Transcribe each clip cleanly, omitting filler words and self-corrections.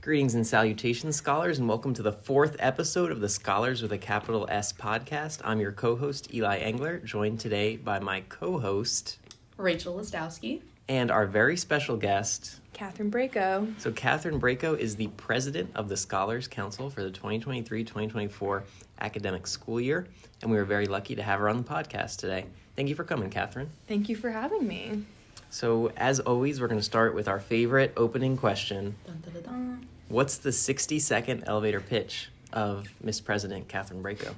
Greetings and salutations, scholars, and welcome to the fourth episode of the Scholars with a Capital S podcast. I'm your co-host, Eli Engler, joined today by my co-host, Rachel Listowski. And our very special guest, Katherine Braico. So Katherine Braico is the president of the Scholars Council for the 2023-2024 academic school year, and we are very lucky to have her on the podcast today. Thank you for coming, Katherine. Thank you for having me. So, as always, we're going to start with our favorite opening question. Dun, dun, dun, dun. What's the 60-second elevator pitch of Miss President Katherine Braico?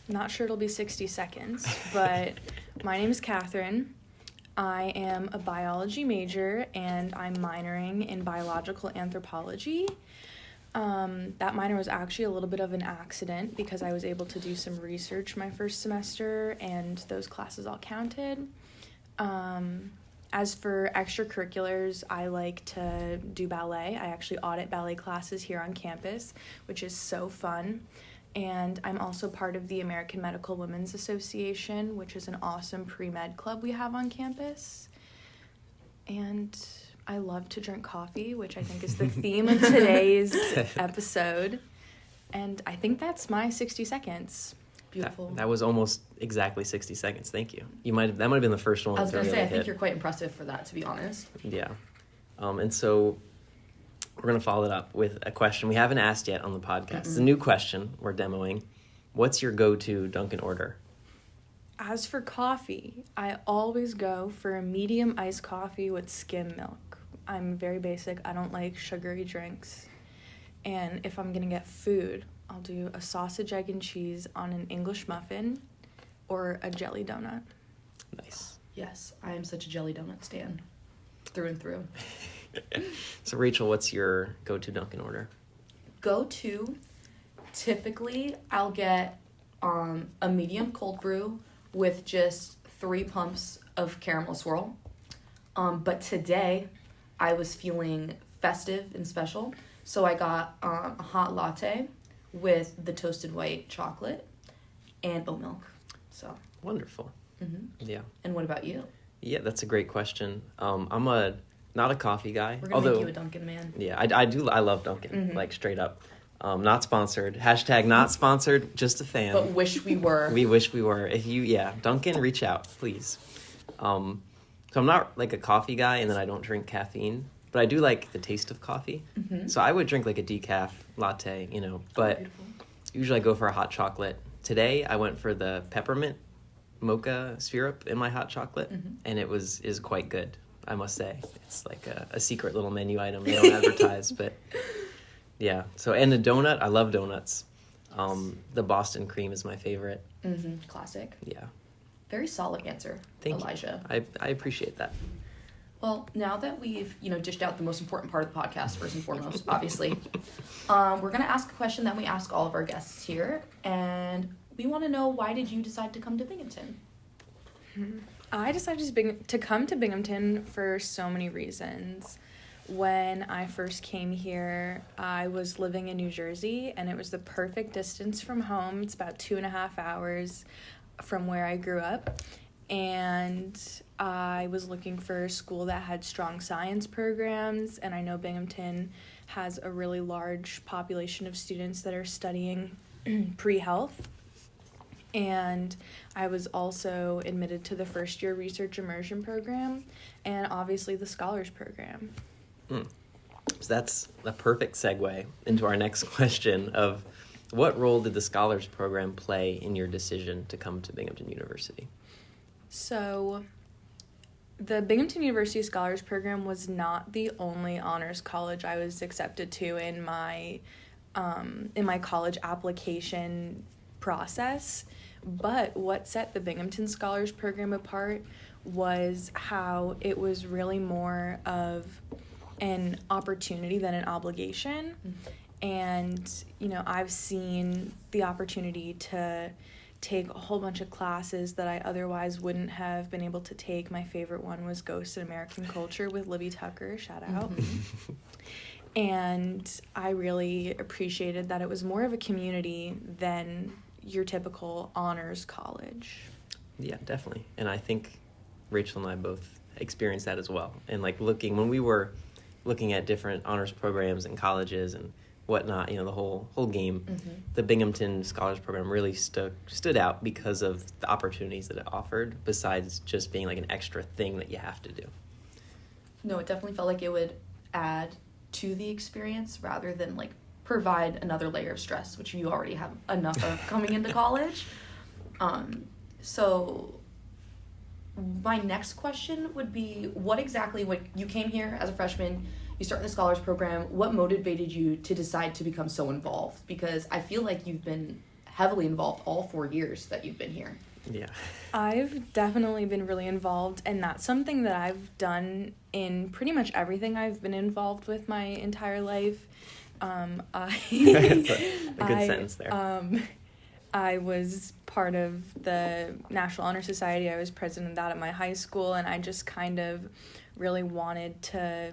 Not sure it'll be 60 seconds, but my name is Katherine. I am a biology major, and I'm minoring in biological anthropology. That minor was actually a little bit of an accident because I was able to do some research my first semester, and those classes all counted. As for extracurriculars, I like to do ballet. I actually audit ballet classes here on campus, which is so fun. And I'm also part of the American Medical Women's Association, which is an awesome pre-med club we have on campus. And I love to drink coffee, which I think is the theme of today's episode. And I think that's my 60 seconds. Beautiful. That was almost exactly 60 seconds. Thank you. That might have been the first one. I was going to say, I think hit. you're quite impressive for that, to be honest. Yeah. And so we're going to follow it up with a question we haven't asked yet on the podcast. It's a new question we're demoing. What's your go-to Dunkin' order? As for coffee, I always go for a medium iced coffee with skim milk. I'm very basic. I don't like sugary drinks. And if I'm going to get food, I'll do a sausage, egg, and cheese on an English muffin or a jelly donut. Nice. Yes, I am such a jelly donut stan. Through and through. So, Rachel, what's your go-to Dunkin' order? Go-to, typically, I'll get a medium cold brew with just 3 pumps of caramel swirl. But today, I was feeling festive and special, so I got a hot latte with the toasted white chocolate and oat milk. So Wonderful. Mm-hmm. Yeah. And what about you? Yeah, that's a great question. I'm not a coffee guy. We're gonna make you a Dunkin' man. Yeah, I love Dunkin', like straight up. Not sponsored. # not sponsored, just a fan. But wish we were. We wish we were. Dunkin', reach out, please. So I'm not like a coffee guy, and then I don't drink caffeine, but I do like the taste of coffee. Mm-hmm. So I would drink like a decaf latte, but usually I go for a hot chocolate. Today I went for the peppermint mocha syrup in my hot chocolate, and it is quite good, I must say. It's like a secret little menu item they don't advertise, but yeah. So, and the donut, I love donuts. The Boston cream is my favorite. Mm-hmm. Classic. Yeah. Very solid answer, Thank Elijah. you. I appreciate that. Well, now that we've, dished out the most important part of the podcast, first and foremost, obviously, we're going to ask a question that we ask all of our guests here, and we want to know, why did you decide to come to Binghamton? I decided to come to Binghamton for so many reasons. When I first came here, I was living in New Jersey, and it was the perfect distance from home. It's about 2.5 hours from where I grew up. And I was looking for a school that had strong science programs, and I know Binghamton has a really large population of students that are studying pre-health. And I was also admitted to the first-year research immersion program, and obviously the scholars program. So that's a perfect segue into our next question of, what role did the scholars program play in your decision to come to Binghamton University? So the Binghamton University Scholars Program was not the only honors college I was accepted to in my college application process. But what set the Binghamton Scholars Program apart was how it was really more of an opportunity than an obligation. And, I've seen the opportunity to take a whole bunch of classes that I otherwise wouldn't have been able to take. My favorite one was Ghosts in American Culture with Libby Tucker, shout out. And I really appreciated that it was more of a community than your typical honors college. Yeah, definitely. And I think Rachel and I both experienced that as well. And when we were looking at different honors programs and colleges and whatnot, the whole game, the Binghamton Scholars Program really stood out because of the opportunities that it offered, besides just being like an extra thing that you have to do. No, it definitely felt like it would add to the experience rather than like provide another layer of stress, which you already have enough of coming into college. So my next question would be, what exactly, when you came here as a freshman, you start in the Scholars Program, what motivated you to decide to become so involved? Because I feel like you've been heavily involved all 4 years that you've been here. Yeah. I've definitely been really involved, and that's something that I've done in pretty much everything I've been involved with my entire life. That's a good sentence there. I was part of the National Honor Society. I was president of that at my high school, and I just kind of really wanted to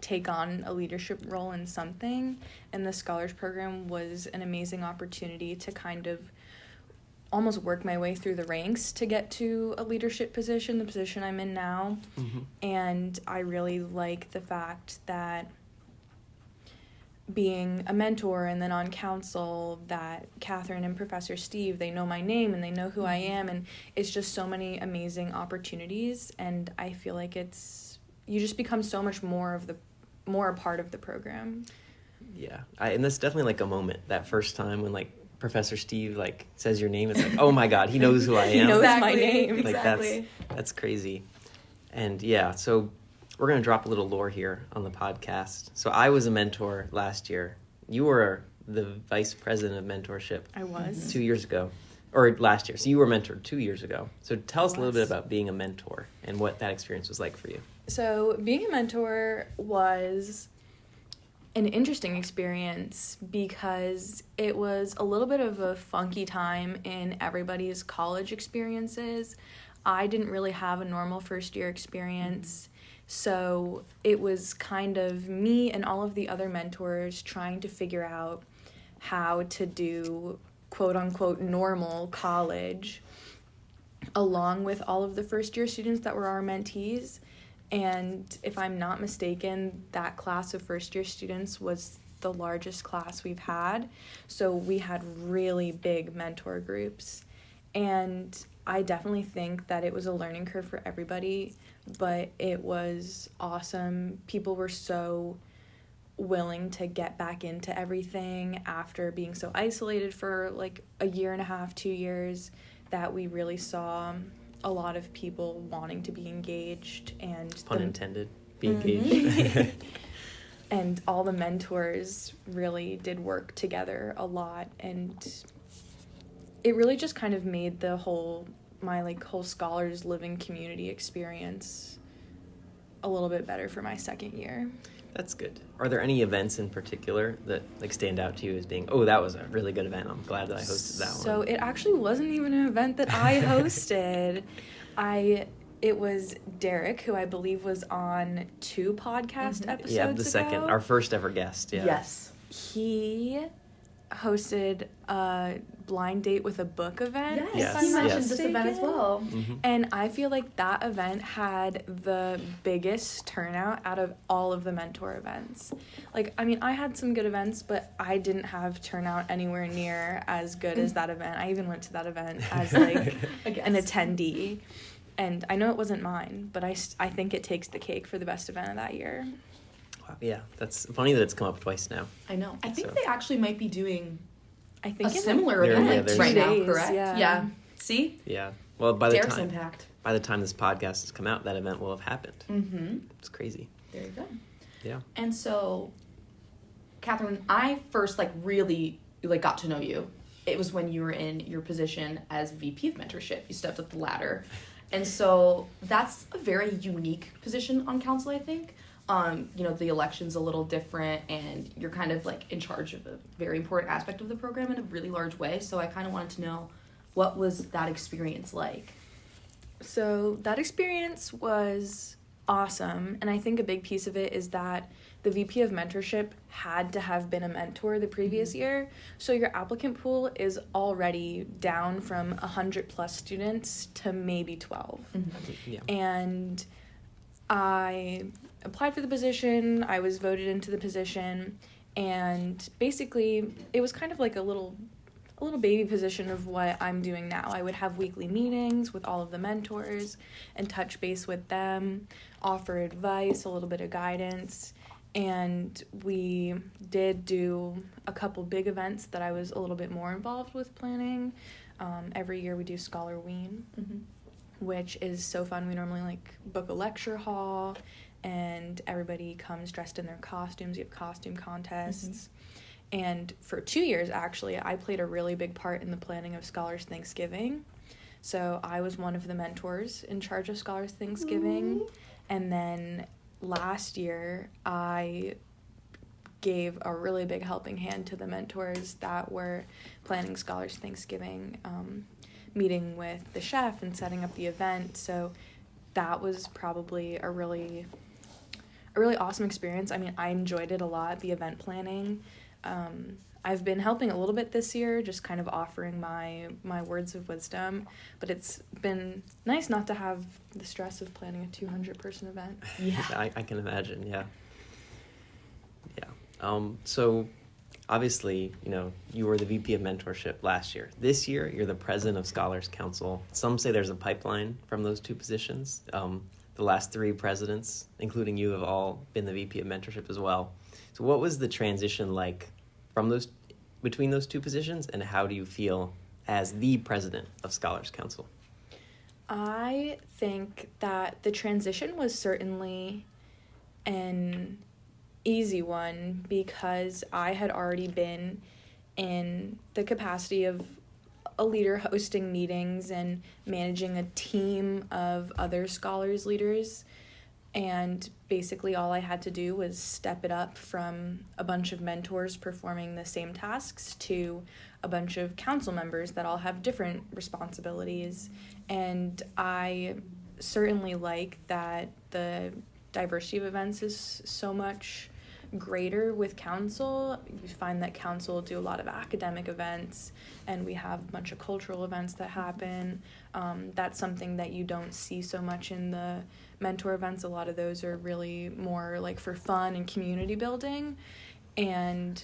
take on a leadership role in something, and the Scholars Program was an amazing opportunity to kind of almost work my way through the ranks to get to a leadership position, the position I'm in now. And I really like the fact that being a mentor and then on council, that Katherine and Professor Steve, they know my name and they know who I am, and it's just so many amazing opportunities, and I feel like you just become so much more a part of the program. Yeah, and that's definitely like a moment, that first time when like Professor Steve like says your name, it's like, oh my God, he knows who I am. He knows Exactly, my name. Like exactly. that's crazy. And yeah, so we're going to drop a little lore here on the podcast. So I was a mentor last year. You were the vice president of mentorship. I was. 2 years ago. Or last year. So you were mentored 2 years ago. So tell us a little bit about being a mentor and what that experience was like for you. So being a mentor was an interesting experience because it was a little bit of a funky time in everybody's college experiences. I didn't really have a normal first year experience. So it was kind of me and all of the other mentors trying to figure out how to do quote unquote normal college along with all of the first year students that were our mentees. And if I'm not mistaken, that class of first year students was the largest class we've had. So we had really big mentor groups. And I definitely think that it was a learning curve for everybody, but it was awesome. People were so willing to get back into everything after being so isolated for like a year and a half, 2 years, that we really saw a lot of people wanting to be engaged, and Pun intended, be engaged. And all the mentors really did work together a lot, and it really just kind of made my whole scholars living community experience a little bit better for my second year. That's good. Are there any events in particular that like stand out to you as being, oh, that was a really good event, I'm glad that I hosted that one? So it actually wasn't even an event that I hosted. It was Derek, who I believe was on 2 podcast episodes Yeah, the ago. second, our first ever guest. Yeah. Yes. He hosted a blind date with a book event. Yes, He mentioned yes. this event as well. And I feel like that event had the biggest turnout out of all of the mentor events. Like, I mean, I had some good events, but I didn't have turnout anywhere near as good as that event. I even went to that event as like an attendee. And I know it wasn't mine, but I think it takes the cake for the best event of that year. Wow, yeah, that's funny that it's come up twice now. I know. I think So- they actually might be doing I think a similar There- event yeah, like there's- right now, days, correct? yeah. See? Yeah. Well, by the Derek's time impact. this podcast has come out, that event will have happened. Mm-hmm. It's crazy. There you go. Yeah. And so, Katherine, when I first really got to know you, it was when you were in your position as VP of mentorship. You stepped up the ladder. And so that's a very unique position on council, I think. The election's a little different, and you're kind of like in charge of a very important aspect of the program in a really large way. So I kind of wanted to know, what was that experience like? So that experience was awesome, and I think a big piece of it is that the VP of mentorship had to have been a mentor the previous year, so your applicant pool is already down from 100+ students to maybe 12. Yeah. And I applied for the position. I was voted into the position, and basically it was kind of like a little baby position of what I'm doing now. I would have weekly meetings with all of the mentors and touch base with them, offer advice, a little bit of guidance, and we did do a couple big events that I was a little bit more involved with planning. Every year we do Scholar Ween, which is so fun. We normally book a lecture hall, and everybody comes dressed in their costumes. You have costume contests. And for 2 years, actually, I played a really big part in the planning of Scholars Thanksgiving. So I was one of the mentors in charge of Scholars Thanksgiving. And then last year, I gave a really big helping hand to the mentors that were planning Scholars Thanksgiving, meeting with the chef and setting up the event. So that was probably a really awesome experience. I mean, I enjoyed it a lot, the event planning. I've been helping a little bit this year, just kind of offering my words of wisdom, but it's been nice not to have the stress of planning a 200-person event. Yeah, I can imagine. Yeah. So obviously, you were the VP of Mentorship last year. This year, you're the President of Scholars Council. Some say there's a pipeline from those two positions. The last 3 presidents, including you, have all been the VP of Mentorship as well. So what was the transition like between those two positions, and how do you feel as the president of Scholars Council? I think that the transition was certainly an easy one because I had already been in the capacity of a leader hosting meetings and managing a team of other scholars leaders. And basically all I had to do was step it up from a bunch of mentors performing the same tasks to a bunch of council members that all have different responsibilities. And I certainly like that the diversity of events is so much greater with council. We find that council do a lot of academic events, and we have a bunch of cultural events that happen. That's something that you don't see so much in the mentor events. A lot of those are really more for fun and community building, and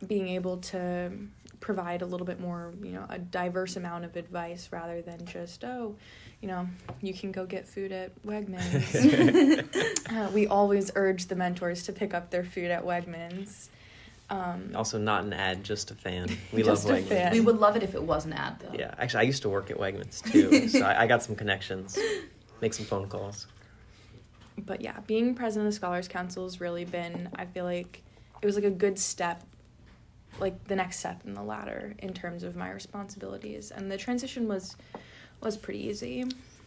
being able to provide a little bit more, a diverse amount of advice rather than just, you can go get food at Wegmans. We always urge the mentors to pick up their food at Wegmans. Also not an ad, just a fan. We love Wegmans. Fan. We would love it if it was an ad, though. Yeah, actually, I used to work at Wegmans, too, so I got some connections. Make some phone calls. But yeah, being president of the Scholars Council has really been, I feel like, it was a good step, the next step in the ladder in terms of my responsibilities. And the transition was pretty easy.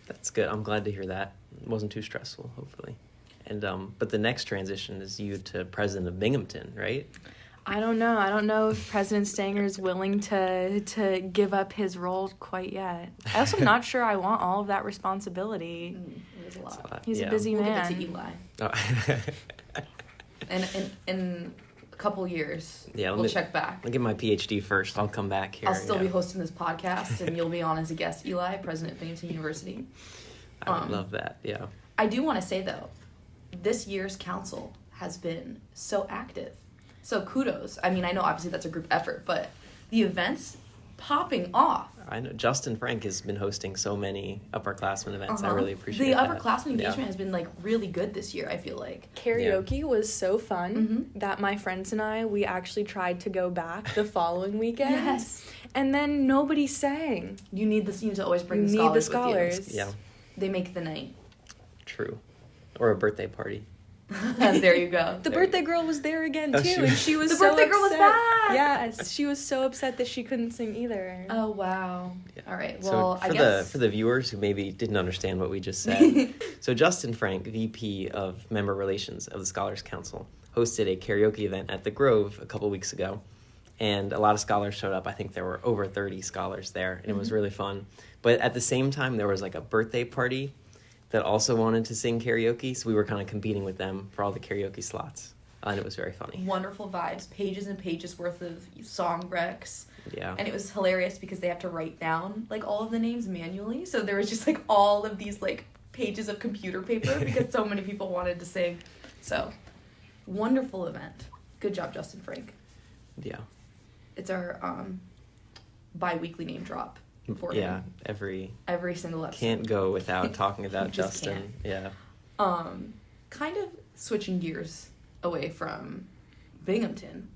That's good. I'm glad to hear that. It wasn't too stressful, hopefully. And but the next transition is you to president of Binghamton, right? I don't know if President Stanger is willing to give up his role quite yet. I also am not sure I want all of that responsibility. It was a lot. He's a busy man. We'll give it to Eli. In a couple years, we'll check back. I'll get my PhD first. I'll come back here. I'll still be hosting this podcast, and you'll be on as a guest, Eli, president of Binghamton University. I would love that, yeah. I do want to say, though, this year's council has been so active. So kudos. I mean, I know obviously that's a group effort, but the events popping off. I know Justin Frank has been hosting so many upperclassmen events. I really appreciate the that. upperclassmen engagement has been really good this year, I feel like. Karaoke was so fun that my friends and we actually tried to go back the following weekend. Yes. And then nobody sang. You need to always bring the scholars with you. Yeah. They make the night. True. Or a birthday party. There you go. The birthday girl was there again, too, and she was the so birthday girl was back! Yes, she was so upset that she couldn't sing either. Oh, wow. Yeah. All right, well, so I guess... for the viewers who maybe didn't understand what we just said, so Justin Frank, VP of Member Relations of the Scholars Council, hosted a karaoke event at the Grove a couple weeks ago, and a lot of scholars showed up. I think there were over 30 scholars there, and it was really fun. But at the same time, there was a birthday party that also wanted to sing karaoke, so we were kind of competing with them for all the karaoke slots, and it was very funny. Wonderful vibes, pages and pages worth of song recs. Yeah. And it was hilarious because they have to write down all of the names manually, so there was just all of these pages of computer paper because so many people wanted to sing. So, wonderful event. Good job, Justin Frank. Yeah. It's our bi-weekly name drop for Yeah, him. every Single episode. Can't go without talking about Just Justin. Yeah. Kind of switching gears away from Binghamton.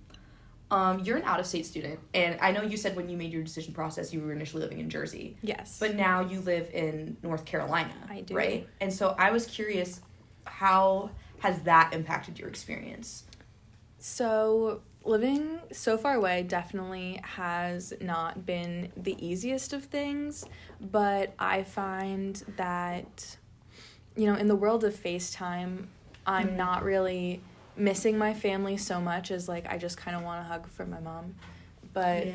You're an out-of-state student, and I know you said when you made your decision process you were initially living in Jersey. Yes. But now you live in North Carolina. I do. Right? And so I was curious, how has that impacted your experience? So, living so far away definitely has not been the easiest of things, but I find that, in the world of FaceTime, I'm not really missing my family so much as, like, I just kind of want a hug from my mom. But,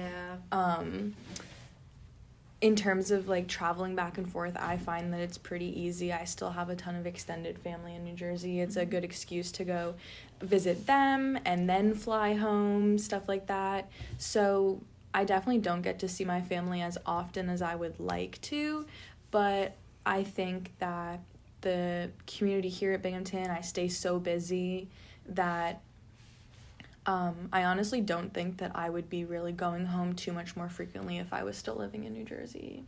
in terms of, like, traveling back and forth, I find that it's pretty easy. I still have a ton of extended family in New Jersey. It's a good excuse to go visit them and then fly home, stuff like that. So I definitely don't get to see my family as often as I would like to, but I think that the community here at Binghamton, I stay so busy that I honestly don't think that I would be really going home too much more frequently if I was still living in New Jersey.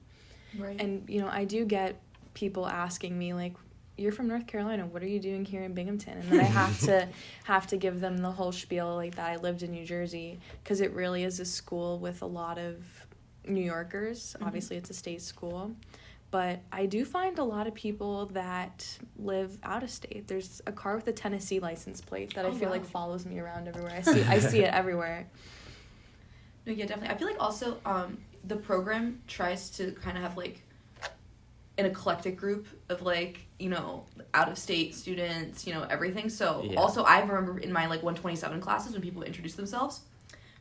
Right. And, I do get people asking me, like, you're from North Carolina, what are you doing here in Binghamton? And then I have to give them the whole spiel, like, that I lived in New Jersey, because it really is a school with a lot of New Yorkers. Mm-hmm. Obviously, it's a state school. But I do find a lot of people that live out of state. There's a car with a Tennessee license plate that I feel like follows me around everywhere. I see it everywhere. No, yeah, definitely. I feel like also the program tries to kind of have, like, an eclectic group of, like, out-of-state students, everything. So also I remember in my, like, 127 classes when people introduced themselves,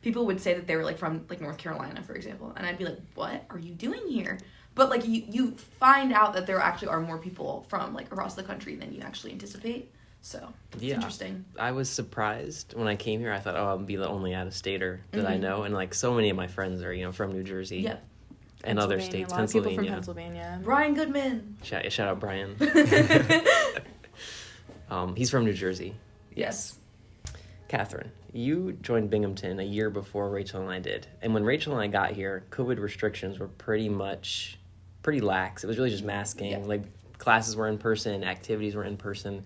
people would say that they were, like, from, like, North Carolina, for example. And I'd be like, what are you doing here? But, like, you find out that there actually are more people from, like, across the country than you actually anticipate. So, it's interesting. I was surprised when I came here. I thought, I'll be the only out-of-stater that I know. And, like, so many of my friends are, from New Jersey. Yep. And other states. A lot of people from Pennsylvania. Brian Goodman. Shout out Brian. He's from New Jersey. Yes. Katherine, you joined Binghamton a year before Rachel and I did. And when Rachel and I got here, COVID restrictions were pretty lax. It was really just masking. Yeah. Like, classes were in person, activities were in person.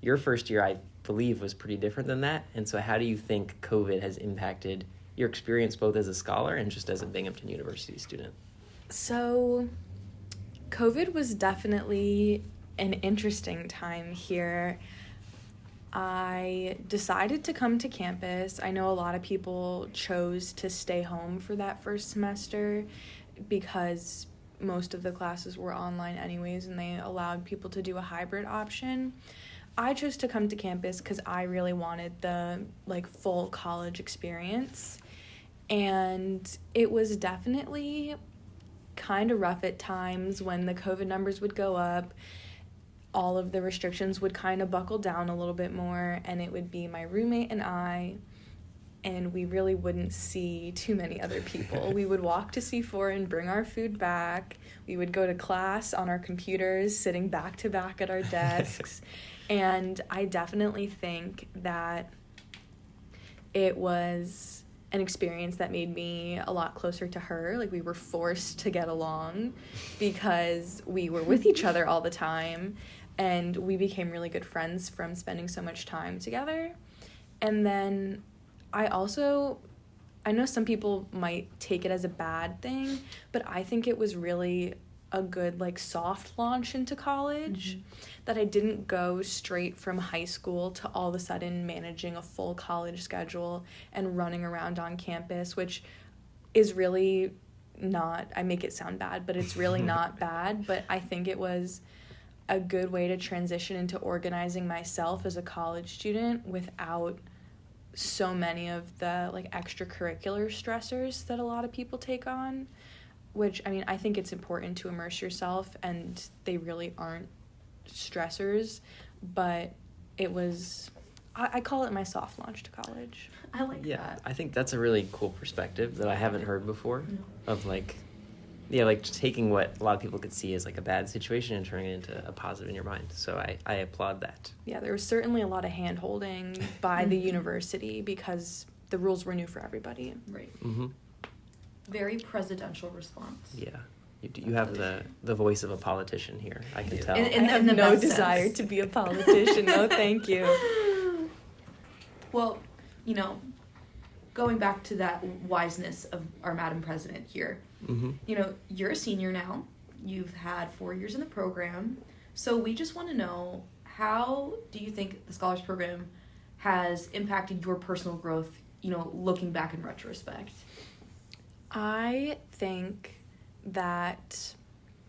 Your first year, I believe, was pretty different than that. And so how do you think COVID has impacted your experience both as a scholar and just as a Binghamton University student? So, COVID was definitely an interesting time here. I decided to come to campus. I know a lot of people chose to stay home for that first semester because most of the classes were online anyways, and they allowed people to do a hybrid option. I chose to come to campus because I really wanted the, like, full college experience. And it was definitely kind of rough at times when the COVID numbers would go up. All of the restrictions would kind of buckle down a little bit more, and it would be my roommate and we really wouldn't see too many other people. We would walk to C4 and bring our food back. We would go to class on our computers, sitting back to back at our desks. And I definitely think that it was an experience that made me a lot closer to her. Like, we were forced to get along because we were with each other all the time, and we became really good friends from spending so much time together. And then I know some people might take it as a bad thing, but I think it was really a good, like, soft launch into college, that I didn't go straight from high school to all of a sudden managing a full college schedule and running around on campus, which is really not, I make it sound bad, but it's really not bad. But I think it was a good way to transition into organizing myself as a college student without so many of the, like, extracurricular stressors that a lot of people take on, which, I mean, I think it's important to immerse yourself, and they really aren't stressors, but it was, I call it my soft launch to college. I like that. I think that's a really cool perspective that I haven't heard before, of, like, yeah, like taking what a lot of people could see as like a bad situation and turning it into a positive in your mind. So I applaud that. Yeah, there was certainly a lot of hand-holding by the university because the rules were new for everybody. Right. Mm-hmm. Very presidential response. Yeah. You have the voice of a politician here, I can tell. I have in the no best desire sense. to be a politician. No, thank you. Well, going back to that wiseness of our Madam President here, Mm-hmm. You're a senior now. You've had 4 years in the program. So we just want to know, how do you think the Scholars Program has impacted your personal growth, looking back in retrospect? I think that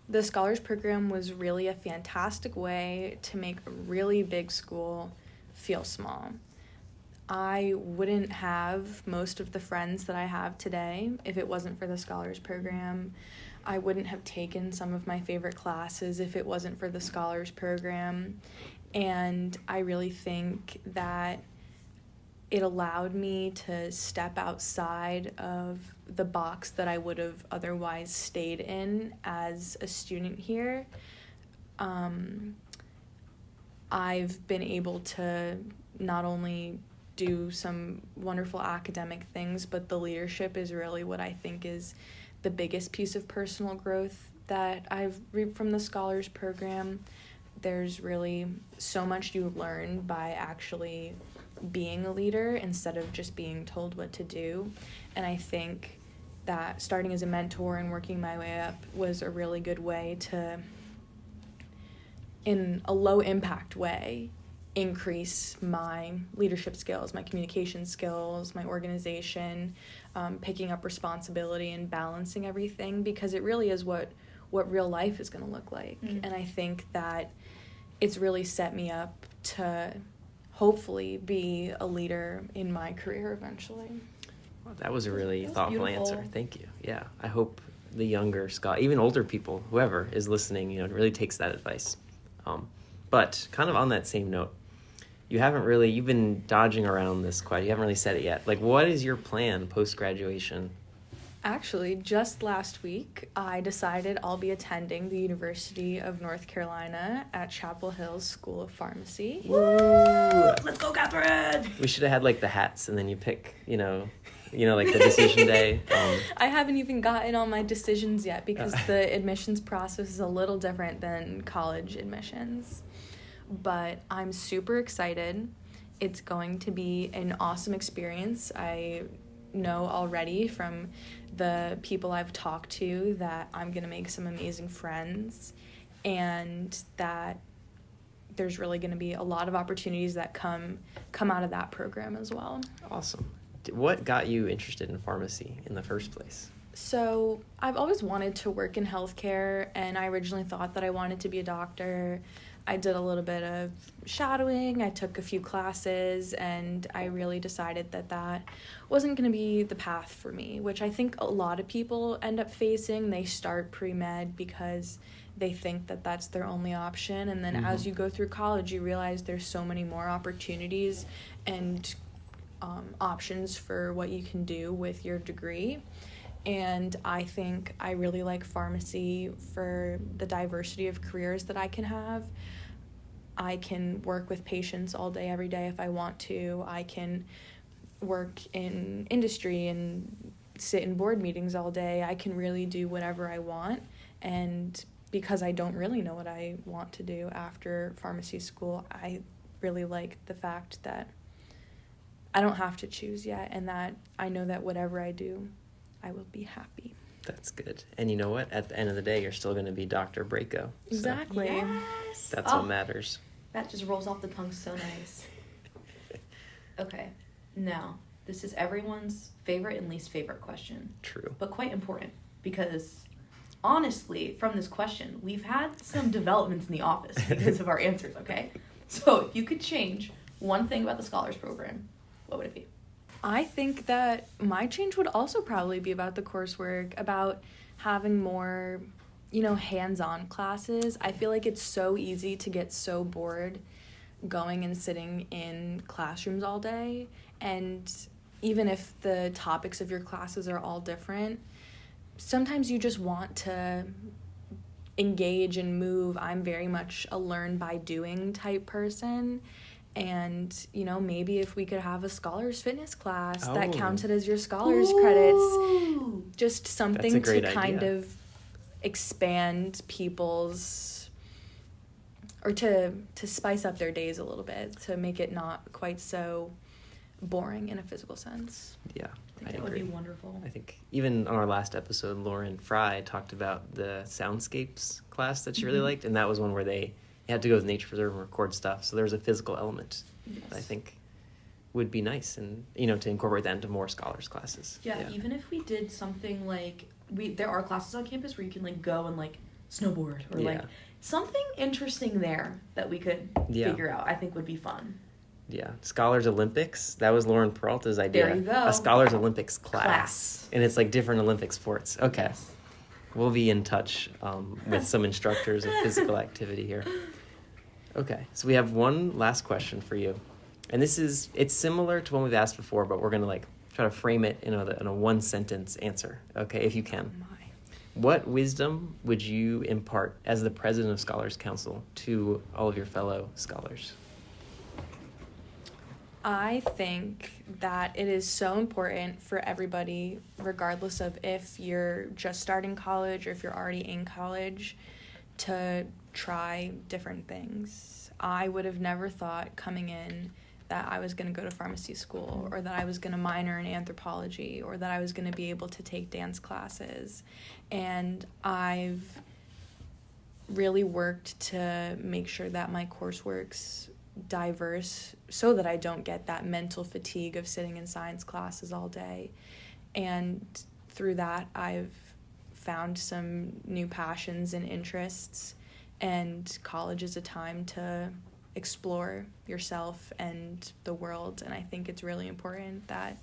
the Scholars Program was really a fantastic way to make a really big school feel small. I wouldn't have most of the friends that I have today if it wasn't for the Scholars Program. I wouldn't have taken some of my favorite classes if it wasn't for the Scholars Program. And I really think that it allowed me to step outside of the box that I would have otherwise stayed in as a student here. I've been able to not only do some wonderful academic things, but the leadership is really what I think is the biggest piece of personal growth that I've reaped from the Scholars Program. There's really so much you learn by actually being a leader instead of just being told what to do. And I think that starting as a mentor and working my way up was a really good way to, in a low impact way, increase my leadership skills, my communication skills, my organization, picking up responsibility and balancing everything, because it really is what real life is going to look like. Mm-hmm. And I think that it's really set me up to hopefully be a leader in my career eventually. Well, that was a really thoughtful beautiful answer. Thank you. Yeah, I hope the younger even older people, whoever is listening, really takes that advice. But kind of on that same note, you've been dodging around this quite. You haven't really said it yet. Like, what is your plan post-graduation? Actually, just last week, I decided I'll be attending the University of North Carolina at Chapel Hill's School of Pharmacy. Woo! Let's go, Catherine! We should have had, like, the hats, and then you pick, like the decision day. I haven't even gotten all my decisions yet because the admissions process is a little different than college admissions. But I'm super excited. It's going to be an awesome experience. I know already from the people I've talked to that I'm going to make some amazing friends, and that there's really going to be a lot of opportunities that come out of that program as well. Awesome. What got you interested in pharmacy in the first place? So I've always wanted to work in healthcare, and I originally thought that I wanted to be a doctor. I did a little bit of shadowing, I took a few classes, and I really decided that wasn't going to be the path for me, which I think a lot of people end up facing. They start pre-med because they think that that's their only option, and then as you go through college, you realize there's so many more opportunities and options for what you can do with your degree. And I think I really like pharmacy for the diversity of careers that I can have. I can work with patients all day, every day if I want to. I can work in industry and sit in board meetings all day. I can really do whatever I want. And because I don't really know what I want to do after pharmacy school, I really like the fact that I don't have to choose yet, and that I know that whatever I do, I will be happy. That's good. And you know what? At the end of the day, you're still going to be Dr. Braico. Exactly. Yes. That's what matters. That just rolls off the tongue so nice. Okay. Now, this is everyone's favorite and least favorite question. True. But quite important, because honestly, from this question, we've had some developments in the office because of our answers, okay? So if you could change one thing about the Scholars Program, what would it be? I think that my change would also probably be about the coursework, about having more, hands-on classes. I feel like it's so easy to get so bored going and sitting in classrooms all day. And even if the topics of your classes are all different, sometimes you just want to engage and move. I'm very much a learn by doing type person. And, you know, maybe if we could have a scholars fitness class that counted as your scholars credits, just something to kind of expand people's, or to spice up their days a little bit, to make it not quite so boring in a physical sense. Yeah, I think that would be wonderful. I think even on our last episode, Lauren Fry talked about the soundscapes class that she really liked, and that was one where they had to go to the nature preserve and record stuff. So there was a physical element that I think would be nice, and to incorporate that into more scholars classes. Yeah, even if we did something like there are classes on campus where you can like go and like snowboard or like something interesting there that we could figure out. I think would be fun. Yeah, Scholars Olympics. That was Lauren Peralta's idea. There you go. A Scholars Olympics class. And it's like different Olympic sports. Okay. Yes. We'll be in touch with some instructors of physical activity here. Okay, so we have one last question for you. And it's similar to one we've asked before, but we're going to try to frame it in a one-sentence answer, okay, if you can. What wisdom would you impart as the president of Scholars Council to all of your fellow scholars? I think that it is so important for everybody, regardless of if you're just starting college or if you're already in college, to try different things. I would have never thought coming in that I was going to go to pharmacy school, or that I was going to minor in anthropology, or that I was going to be able to take dance classes. And I've really worked to make sure that my coursework's diverse so that I don't get that mental fatigue of sitting in science classes all day. And through that, I've found some new passions and interests, and college is a time to explore yourself and the world. And I think it's really important that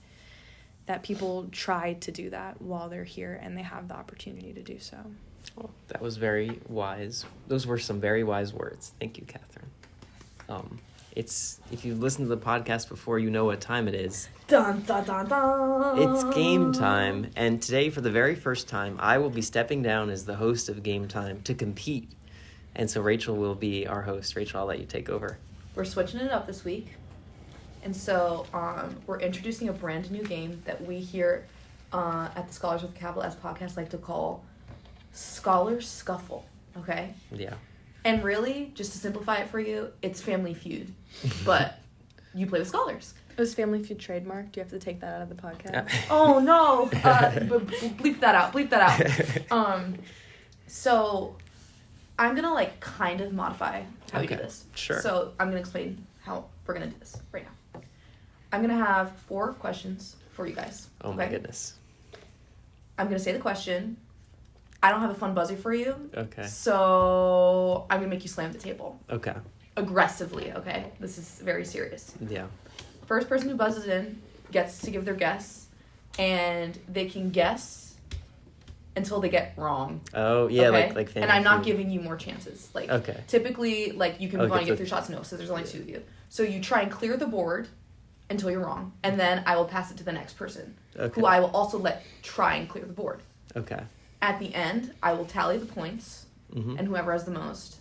people try to do that while they're here and they have the opportunity to do so. Well, that was very wise. Those were some very wise words. Thank you, Catherine. If you've listened to the podcast before, you know what time it is. Dun, dun, dun, dun. It's game time, and today, for the very first time, I will be stepping down as the host of Game Time to compete. And so Rachel will be our host. Rachel, I'll let you take over. We're switching it up this week. And so we're introducing a brand new game that we here at the Scholars with a Capital S podcast like to call Scholar Scuffle, okay? Yeah. And really, just to simplify it for you, it's Family Feud, but you play with scholars. Was Family Feud trademarked? Do you have to take that out of the podcast? Oh, no. Bleep that out. So I'm going to, kind of modify how we do this. Sure. So I'm going to explain how we're going to do this right now. I'm going to have 4 questions for you guys. Oh, my goodness. I'm going to say the question. I don't have a fun buzzer for you. Okay. So I'm going to make you slam the table. Okay. Aggressively, okay? This is very serious. Yeah. First person who buzzes in gets to give their guess, and they can guess until they get wrong. Oh, yeah, okay? like Family And I'm not Feud. giving you more chances. Okay. Typically, you can move on and get 3 so shots. No, so there's only 2 of you. So you try and clear the board until you're wrong, and then I will pass it to the next person, who I will also let try and clear the board. Okay. At the end, I will tally the points, and whoever has the most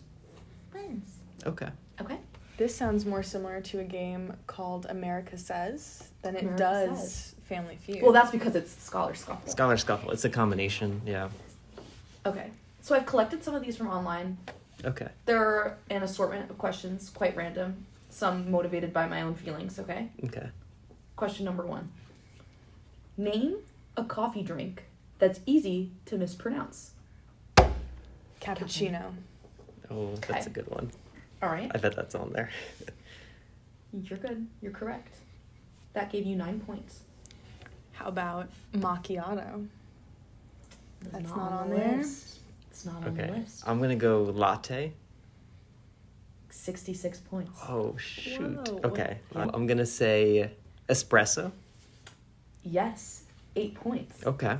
wins. Okay. Okay? This sounds more similar to a game called America Says than it does Family Feud. Well, that's because it's Scholar Scuffle. Scholar Scuffle. It's a combination, yeah. Okay. So I've collected some of these from online. Okay. They're an assortment of questions, quite random. Some motivated by my own feelings, okay? Okay. Question number 1. Name a coffee drink that's easy to mispronounce. Cappuccino. Oh, that's a good one. All right. I bet that's on there. You're good. You're correct. That gave you 9 points. How about macchiato? That's not on the there. list. It's not on the list. I'm going to go latte. 66 points. Oh, shoot. Whoa. Okay. I'm going to say espresso. Yes. 8 points. Okay.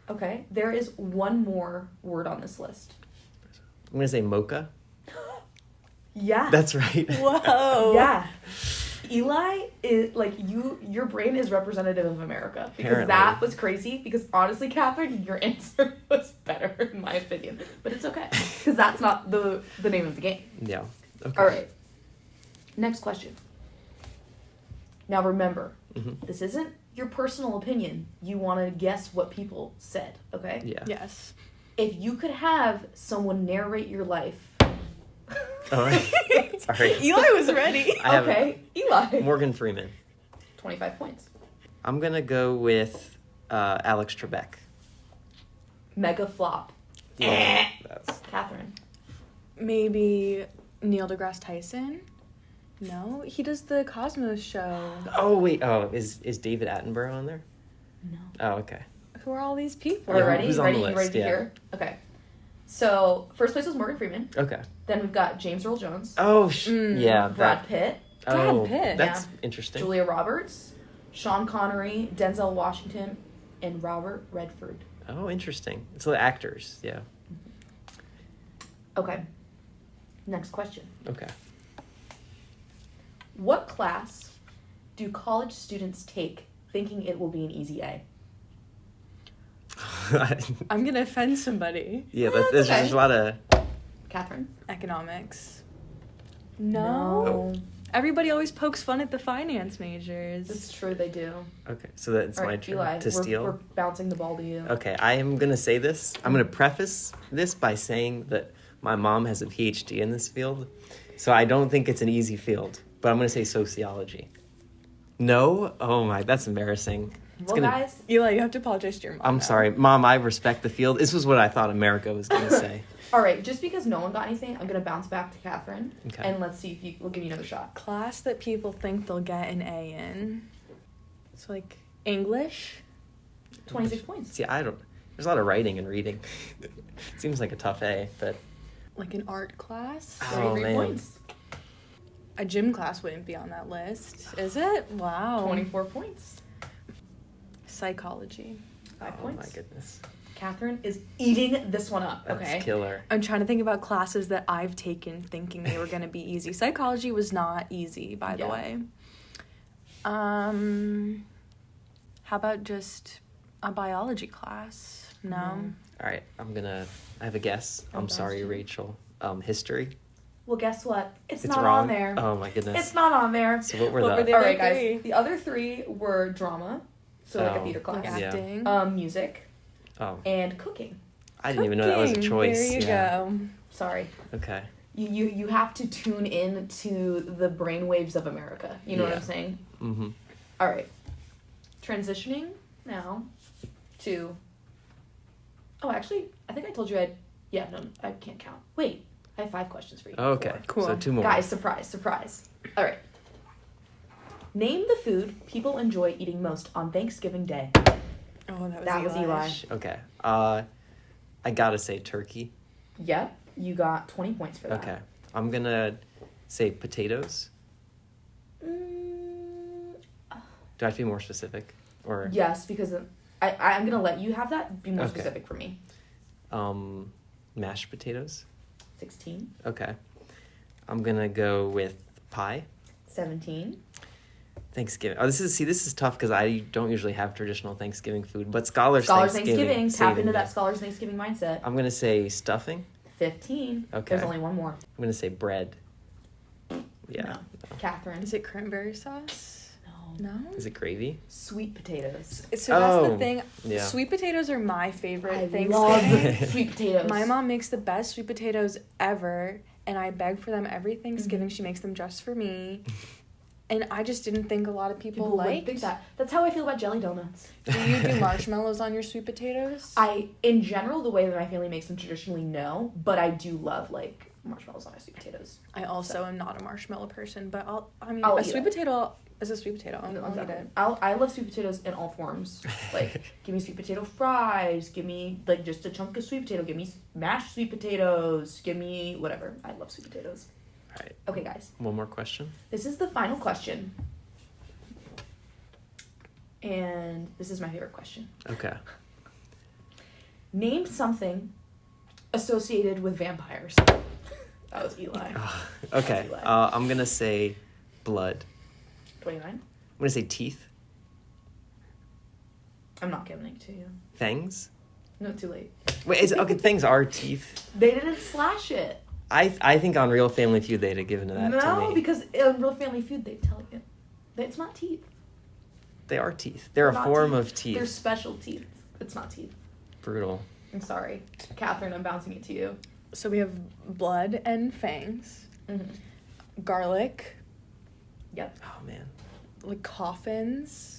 Okay. There is one more word on this list. I'm going to say mocha. Yeah. That's right. Whoa. Yeah. Eli is like your brain is representative of America because Apparently. that was crazy. Because honestly, Catherine, your answer was better in my opinion, but it's okay because that's not the name of the game. Yeah. Okay. All right. Next question. Now remember, Mm-hmm. this isn't your personal opinion. You want to guess what people said, okay? Yeah. Yes. If you could have someone narrate your life. Oh, sorry. Eli was ready. I have Okay, Eli. Morgan Freeman. 25 points. I'm gonna go with Alex Trebek. Mega flop. Yeah, that's Catherine. Maybe Neil deGrasse Tyson? No, he does the Cosmos show. Oh wait, is David Attenborough on there? No. Oh, okay. Who are all these people? Are we Yeah, ready? who's on Ready? the You list? ready to Yeah. hear? Okay. So, first place was Morgan Freeman. Okay. Then we've got James Earl Jones. Oh, yeah. Brad Pitt. Oh, Pitt. that's Yeah. interesting. Julia Roberts. Sean Connery. Denzel Washington. And Robert Redford. Oh, interesting. It's the actors. Yeah. Okay. Next question. Okay. What class do college students take thinking it will be an easy A? I'm gonna offend somebody. Yeah, That's there's okay. a lot of. Catherine? Economics. No. Everybody always pokes fun at the finance majors. It's true, they do. Okay, so that's All my right, turn Eli, to steal. We're bouncing the ball to you. Okay, I am gonna say this. I'm gonna preface this by saying that my mom has a PhD in this field, so I don't think it's an easy field. But I'm gonna say sociology. No? Oh my, that's embarrassing. Well, guys, Eli, you have to apologize to your mom. I'm now. sorry, Mom. I respect the field. This was what I thought America was gonna say. all right, just because no one got anything, I'm going to bounce back to Catherine. Okay. And let's see if we'll give you another shot. Class that people think they'll get an A in. So like English. 26 points. See, I don't. There's a lot of writing and reading. Seems like a tough A, but Like an art class. Oh, 33 man. points. A gym class wouldn't be on that list, is it? Wow. 24 points. Psychology. 5 oh points. my goodness, Catherine is eating this one up, that's okay? killer. I'm trying to think about classes that I've taken thinking they were going to be easy. Psychology was not easy, by the Yeah. way. How about just a biology class? No. All right, I have a guess. I'm sorry, Fantastic. Rachel. History. Well, guess what? It's It's not wrong. on there. Oh my goodness. It's not on there. So what were What the? were they? All right, other guys. three? The other three were drama, so like a Oh. theater class, Like Yeah. acting. music, Oh, and cooking. I didn't even know that was a Cooking. choice. There you yeah. go. Sorry. Okay. You have to tune in to the brainwaves of America. You know what Yeah. I'm saying? Mm-hmm. All right. Transitioning now to. Oh, actually, I think I told you I'd. Yeah, no, I can't count. Wait, I have 5 questions for you. Okay. 4. Cool. So 2 more. Guys, surprise. All right. Name the food people enjoy eating most on Thanksgiving Day. Oh, That was Eli. Okay. I gotta say turkey. Yep, you got 20 points for that. Okay. I'm gonna say potatoes. Mm, Do I have to be more specific? Or yes, because I'm gonna let you have that. Be more Okay. specific for me. Mashed potatoes. 16, Okay. I'm gonna go with pie. 17. Thanksgiving. Oh, this is tough because I don't usually have traditional Thanksgiving food, but Scholars Thanksgiving. Tap saving into me. that Scholars Thanksgiving mindset. I'm gonna say stuffing. 15. Okay. There's only one more. I'm gonna say bread. Yeah. No. Catherine. Is it cranberry sauce? No. No? Is it gravy? Sweet potatoes. So that's the Oh, thing. yeah. Sweet potatoes are my favorite I Thanksgiving. love sweet potatoes. My mom makes the best sweet potatoes ever, and I beg for them every Thanksgiving. Mhm. She makes them just for me. And I just didn't think a lot of people People wouldn't liked. think that. That's how I feel about jelly donuts. Do you do marshmallows on your sweet potatoes? In general, the way that my family makes them traditionally, no. But I do love, like, marshmallows on my sweet potatoes. I also am not a marshmallow person, but I'll a eat sweet it. potato is a sweet potato. No, I'll eat exactly. it. I love sweet potatoes in all forms. Like, give me sweet potato fries. Give me, like, just a chunk of sweet potato. Give me mashed sweet potatoes. Give me whatever. I love sweet potatoes. All right. Okay, guys. One more question. This is the final question. And this is my favorite question. Okay. Name something associated with vampires. That was Eli. Okay. Eli. I'm gonna say blood. 29. I'm gonna say teeth. I'm not giving it to you. Fangs. No, too late. Wait, okay, fangs are teeth. They didn't slash it. I think on Real Family Feud they'd have given that to me. No, because in Real Family Feud they tell you that it's not teeth. They are teeth. They're a not form teeth. of teeth. They're special teeth. It's not teeth. Brutal. I'm sorry. Catherine, I'm bouncing it to you. So we have blood and fangs, garlic, Yep. Oh man. like coffins.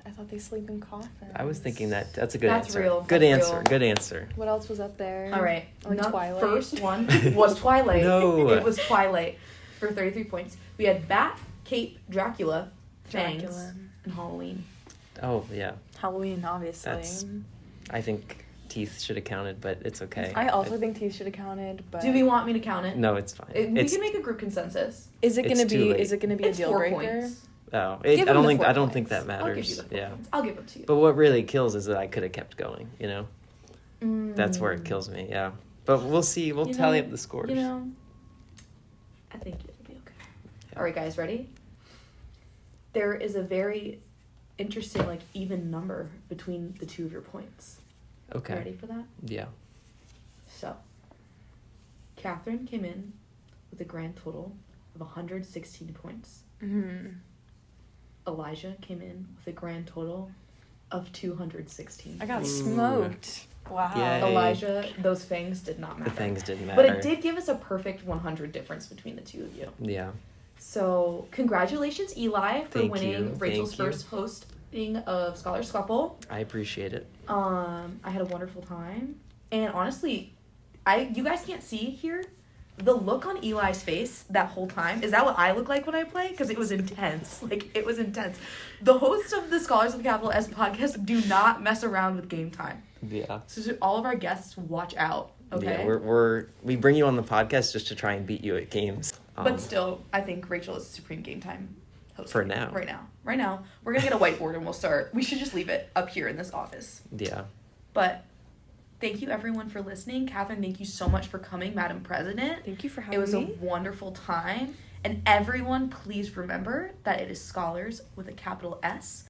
I thought they sleep in coffins. I was thinking that's a good That's answer. real. Good That's answer. real. Good answer. What else was up there? All right. Like Twilight. First one was Twilight. No. It was Twilight for 33 points. We had Bat, Cape, Dracula, Fangs, Dracula. and Halloween. Oh yeah. Halloween, obviously. That's- I think teeth should have counted, but it's okay. I also think teeth should have counted, but Do we want me to count it? No, it's fine. We can make a group consensus. is it it's gonna too be? late. Is it gonna be a It's deal 4 breaker? points. Oh, Give I them don't the think 4 I don't points. think that I'll give matters. you the 4 Yeah. points. I'll give them to you. But what really kills is that I could have kept going, you know? That's where it kills me, yeah. But we'll see. We'll You tally know- up the scores. You know, I think it'll be okay. All right, guys, ready? There is a very interesting, like, even number between the two of your points. Okay. Ready for that? Yeah. So, Catherine came in with a grand total of 116 points. Mm-hmm. Elijah came in with a grand total of 216. I got Ooh. smoked. Wow. Yay. Elijah, those fangs did not matter. The things didn't matter. But it did give us a perfect 100 difference between the two of you. Yeah. So, congratulations, Eli, for Thank winning you. Rachel's Thank you. first hosting of Scholar Scuffle. I appreciate it. I had a wonderful time. And honestly, you guys can't see here the look on Eli's face that whole time. Is that what I look like when I play? Because it was intense. Like, it was intense. The hosts of the Scholars of the Capital S podcast do not mess around with game time. Yeah. So to all of our guests, watch out. Okay. Yeah, we bring you on the podcast just to try and beat you at games. But still, I think Rachel is supreme game time host. For now. Right now. We're going to get a whiteboard and we'll start. We should just leave it up here in this office. Yeah. But thank you, everyone, for listening. Catherine, thank you so much for coming, Madam President. Thank you for having It was me. a wonderful time. And everyone, please remember that it is Scholars with a capital S.